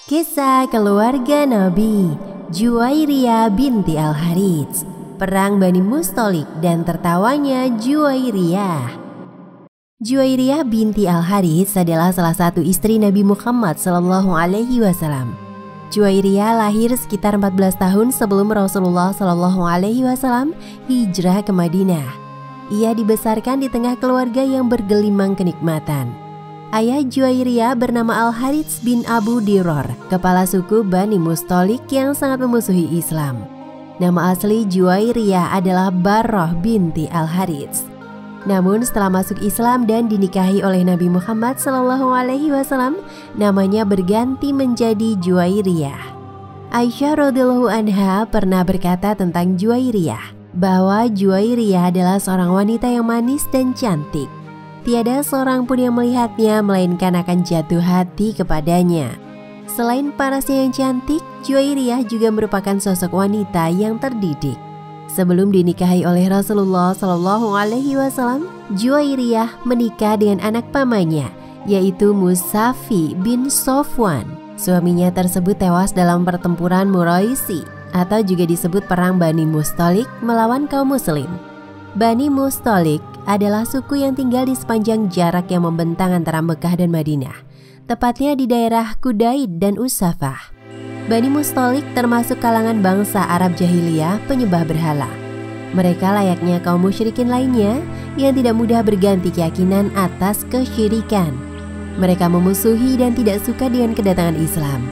Kisah keluarga Nabi Juwairiyah binti Al-Harits, perang Bani Mustalik dan tertawanya Juwairiyah. Juwairiyah binti Al-Harits adalah salah satu istri Nabi Muhammad SAW. Juwairiyah lahir sekitar 14 tahun sebelum Rasulullah SAW hijrah ke Madinah. Ia dibesarkan di tengah keluarga yang bergelimang kenikmatan. Ayah Juwairiyah bernama Al-Harits bin Abu Diror, kepala suku Bani Mustalik yang sangat memusuhi Islam. Nama asli Juwairiyah adalah Barroh binti Al-Harits. Namun setelah masuk Islam dan dinikahi oleh Nabi Muhammad SAW, namanya berganti menjadi Juwairiyah. Aisyah radhiyallahu anha pernah berkata tentang Juwairiyah bahwa Juwairiyah adalah seorang wanita yang manis dan cantik. Tiada seorang pun yang melihatnya melainkan akan jatuh hati kepadanya. Selain parasnya yang cantik, Juwairiyah juga merupakan sosok wanita yang terdidik. Sebelum dinikahi oleh Rasulullah SAW, Juwairiyah menikah dengan anak pamannya, yaitu Musafi bin Sofwan. Suaminya tersebut tewas dalam pertempuran Muraisi, atau juga disebut perang Bani Mustalik melawan kaum muslim. Bani Mustalik adalah suku yang tinggal di sepanjang jarak yang membentang antara Mekah dan Madinah, tepatnya di daerah Kudaid dan Usafah. Bani Mustalik termasuk kalangan bangsa Arab jahiliyah penyembah berhala. Mereka layaknya kaum musyrikin lainnya yang tidak mudah berganti keyakinan atas kesyirikan. Mereka memusuhi dan tidak suka dengan kedatangan Islam.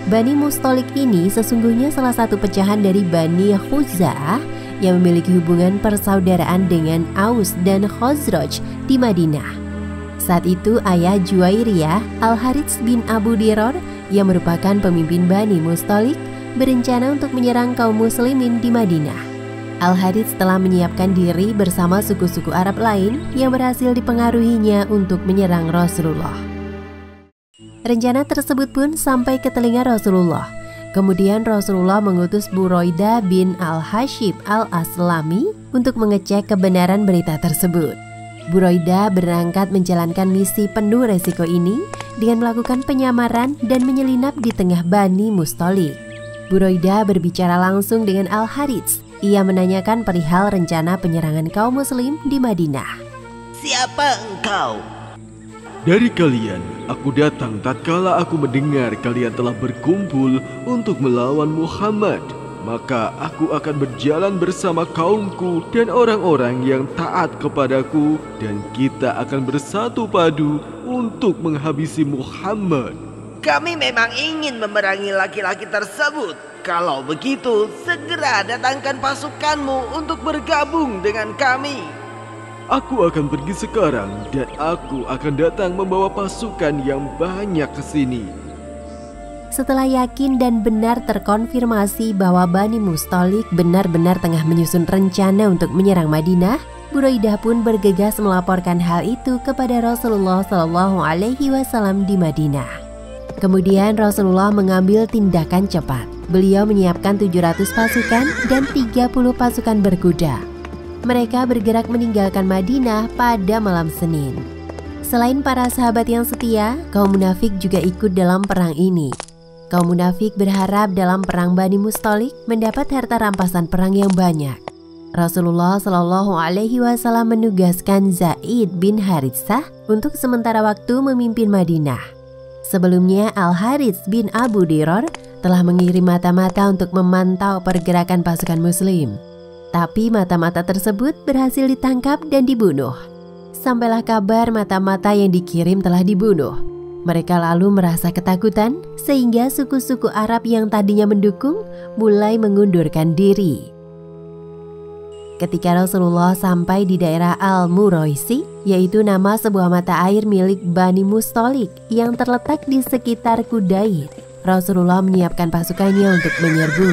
Bani Mustalik ini sesungguhnya salah satu pecahan dari Bani Khuza'ah yang memiliki hubungan persaudaraan dengan Aus dan Khazraj di Madinah. Saat itu ayah Juwairiyah, Al-Harits bin Abu Diror, yang merupakan pemimpin Bani Mustalik, berencana untuk menyerang kaum muslimin di Madinah. Al-Harits telah menyiapkan diri bersama suku-suku Arab lain yang berhasil dipengaruhinya untuk menyerang Rasulullah. Rencana tersebut pun sampai ke telinga Rasulullah. Kemudian Rasulullah mengutus Buraidah bin Al-Hashib Al-Aslami untuk mengecek kebenaran berita tersebut. Buraidah berangkat menjalankan misi penuh resiko ini dengan melakukan penyamaran dan menyelinap di tengah Bani Mustalik. Buraidah berbicara langsung dengan Al-Harits. Ia menanyakan perihal rencana penyerangan kaum muslim di Madinah. Siapa engkau? Dari kalian, aku datang tatkala aku mendengar kalian telah berkumpul untuk melawan Muhammad. Maka aku akan berjalan bersama kaumku dan orang-orang yang taat kepadaku, dan kita akan bersatu padu untuk menghabisi Muhammad. Kami memang ingin memerangi laki-laki tersebut. Kalau begitu, segera datangkan pasukanmu untuk bergabung dengan kami. Aku akan pergi sekarang dan aku akan datang membawa pasukan yang banyak ke sini. Setelah yakin dan benar terkonfirmasi bahwa Bani Mustalik benar-benar tengah menyusun rencana untuk menyerang Madinah, Buraidah pun bergegas melaporkan hal itu kepada Rasulullah SAW di Madinah. Kemudian Rasulullah mengambil tindakan cepat. Beliau menyiapkan 700 pasukan dan 30 pasukan berkuda. Mereka bergerak meninggalkan Madinah pada malam Senin. Selain para sahabat yang setia, kaum munafik juga ikut dalam perang ini. Kaum munafik berharap dalam perang Bani Mustalik mendapat harta rampasan perang yang banyak. Rasulullah SAW menugaskan Zaid bin Haritsah untuk sementara waktu memimpin Madinah. Sebelumnya Al-Harits bin Abu Diror telah mengirim mata-mata untuk memantau pergerakan pasukan muslim. Tapi mata-mata tersebut berhasil ditangkap dan dibunuh. Sampailah kabar mata-mata yang dikirim telah dibunuh. Mereka lalu merasa ketakutan sehingga suku-suku Arab yang tadinya mendukung mulai mengundurkan diri. Ketika Rasulullah sampai di daerah Al-Muraisi, yaitu nama sebuah mata air milik Bani Mustalik yang terletak di sekitar Kudaid, Rasulullah menyiapkan pasukannya untuk menyerbu.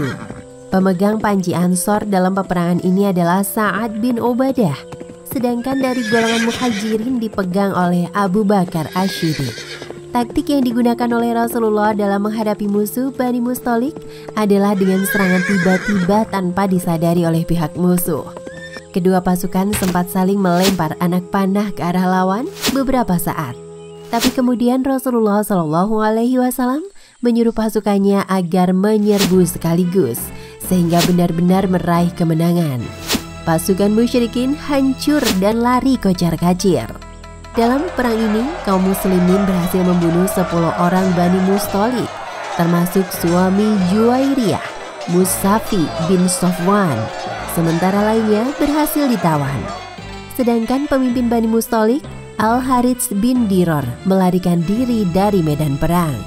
Pemegang panji Ansor dalam peperangan ini adalah Sa'ad bin Ubadah, sedangkan dari golongan Muhajirin dipegang oleh Abu Bakar Ash-Shiddiq. Taktik yang digunakan oleh Rasulullah dalam menghadapi musuh Bani Mustalik adalah dengan serangan tiba-tiba tanpa disadari oleh pihak musuh. Kedua pasukan sempat saling melempar anak panah ke arah lawan beberapa saat. Tapi kemudian Rasulullah SAW menyuruh pasukannya agar menyerbu sekaligus, sehingga benar-benar meraih kemenangan. Pasukan musyrikin hancur dan lari kocar-kacir. Dalam perang ini, kaum muslimin berhasil membunuh 10 orang Bani Mustholik, termasuk suami Juwairiyah, Musafi bin Sofwan. Sementara lainnya berhasil ditawan. Sedangkan pemimpin Bani Mustholik, Al-Harits bin Diror, melarikan diri dari medan perang.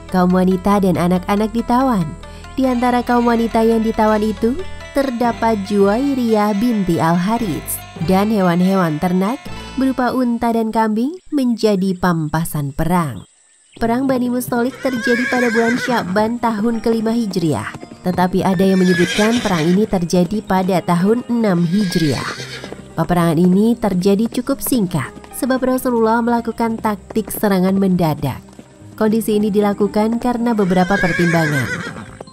Kaum wanita dan anak-anak ditawan. Di antara kaum wanita yang ditawan itu terdapat Juwairiyah binti Al-Harits, dan hewan-hewan ternak berupa unta dan kambing menjadi pampasan perang. Perang Bani Mustholik terjadi pada bulan Sya'ban tahun ke-5 Hijriah, tetapi ada yang menyebutkan perang ini terjadi pada tahun 6 Hijriah. Peperangan ini terjadi cukup singkat, sebab Rasulullah melakukan taktik serangan mendadak. Kondisi ini dilakukan karena beberapa pertimbangan.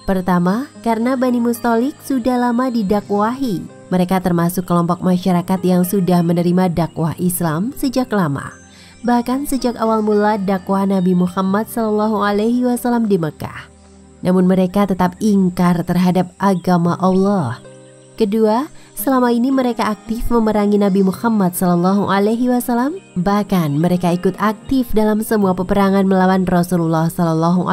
Pertama, karena Bani Mustholik sudah lama didakwahi. Mereka termasuk kelompok masyarakat yang sudah menerima dakwah Islam sejak lama. Bahkan sejak awal mula dakwah Nabi Muhammad SAW di Mekah. Namun mereka tetap ingkar terhadap agama Allah. Kedua, selama ini mereka aktif memerangi Nabi Muhammad SAW. Bahkan mereka ikut aktif dalam semua peperangan melawan Rasulullah SAW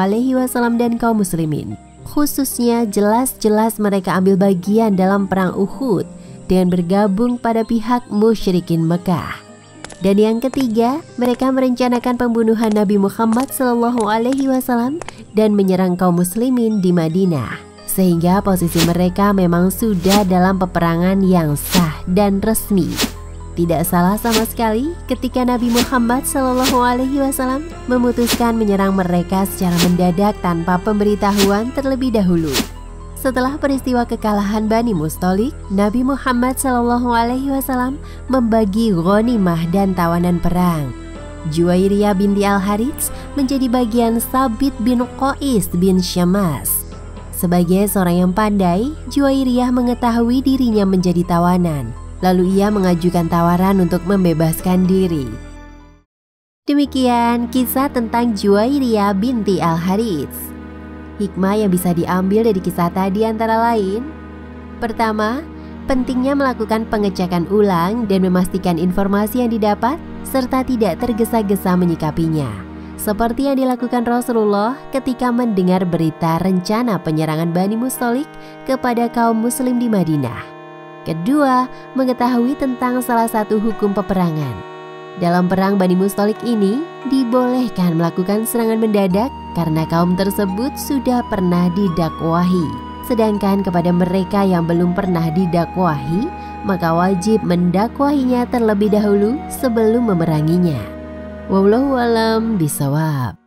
dan kaum muslimin. Khususnya jelas-jelas mereka ambil bagian dalam perang Uhud dan bergabung pada pihak musyrikin Mekah. Dan yang ketiga, mereka merencanakan pembunuhan Nabi Muhammad SAW dan menyerang kaum muslimin di Madinah. Sehingga posisi mereka memang sudah dalam peperangan yang sah dan resmi. Tidak salah sama sekali ketika Nabi Muhammad SAW memutuskan menyerang mereka secara mendadak tanpa pemberitahuan terlebih dahulu. Setelah peristiwa kekalahan Bani Mustholik, Nabi Muhammad SAW membagi ghanimah dan tawanan perang. Juwairiyah binti Al-Harits menjadi bagian Sabit bin Qais bin Syammas. Sebagai seorang yang pandai, Juwairiyah mengetahui dirinya menjadi tawanan. Lalu ia mengajukan tawaran untuk membebaskan diri. Demikian kisah tentang Juwairiyah binti Al-Harits. Hikmah yang bisa diambil dari kisah tadi antara lain: pertama, pentingnya melakukan pengecekan ulang dan memastikan informasi yang didapat serta tidak tergesa-gesa menyikapinya. Seperti yang dilakukan Rasulullah ketika mendengar berita rencana penyerangan Bani Mustholik kepada kaum muslim di Madinah. Kedua, mengetahui tentang salah satu hukum peperangan. Dalam perang Bani Mustholik ini, dibolehkan melakukan serangan mendadak karena kaum tersebut sudah pernah didakwahi. Sedangkan kepada mereka yang belum pernah didakwahi, maka wajib mendakwahinya terlebih dahulu sebelum memeranginya. Wallahu a'lam bishawab.